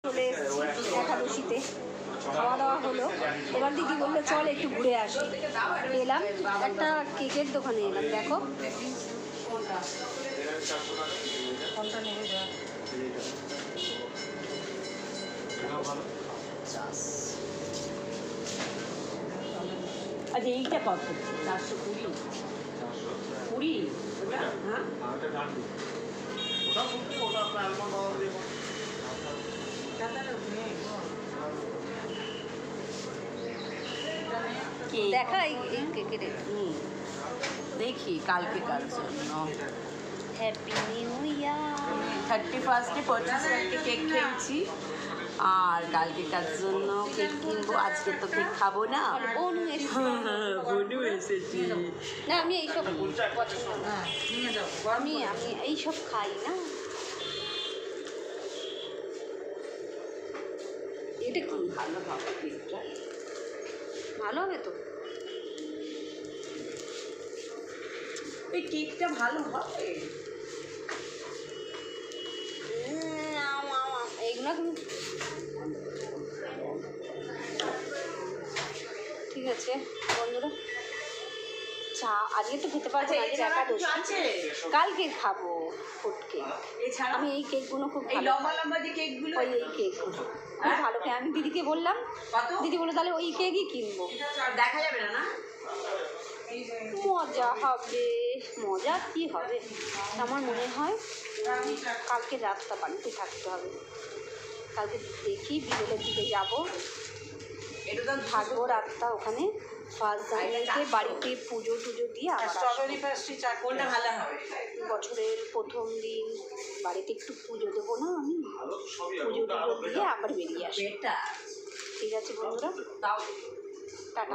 চলে এসেছি একাদশীতে, খাওয়া দাওয়া হলো। এবার দিদি বললো চল একটু ঘুরে আসি। এলাম একটা কেকের দোকানে এলাম। দেখো আচ্ছা এইটা কত? 420 20 ওটা? হ্যাঁ দেখা এই কেকের দেখি কালকে কার জন্য। Happy new year. 31 25 কেক খেয়েছি আর কালকে কার জন্য কেক কিনবো। আজকে তো কেক খাবো না। বনু এসেছে। বনু এসেছি। না আমি এইসব পছন্দ না। আমি এইসব খাই না। এটা কি ভালো হবে কেকটা? ভালো হবে তো? এই কেকটা ভালো হবে? এইগুলো ঠিক আছে বন্ধুরা, চা আজকে তো খেতে পারবো না, আজকে একাদশী। কালকে খাবো ফুড কেক। এছাড়া আমি এই কেকগুলো খুব এই ভালো লম্বা লম্বা যে কেকগুলো, ওই এই কেকগুলো খুব ভালো খাই। আমি দিদিকে বললাম, দিদি বললো তাহলে ওই কেকই কিনবো। দেখা যাবে না না? মজা হবে, মজা কি হবে। আমার মনে হয় কালকে রাতটা বাড়িতে থাকতে হবে। কালকে দেখি বিকেলের দিকে যাবো, থাকবো রাতটা ওখানে। ফার্স্ট জানুয়ারিতে বাড়িতে পুজো টুজো দিয়ে আবার কোনটা ভালো হবে? বছরের প্রথম দিন বাড়িতে একটু পুজো দেবো না আমি, পুজো টুজো দিয়ে আবার বেরিয়ে আসি। ঠিক আছে বন্ধুরা, তাও টাটা।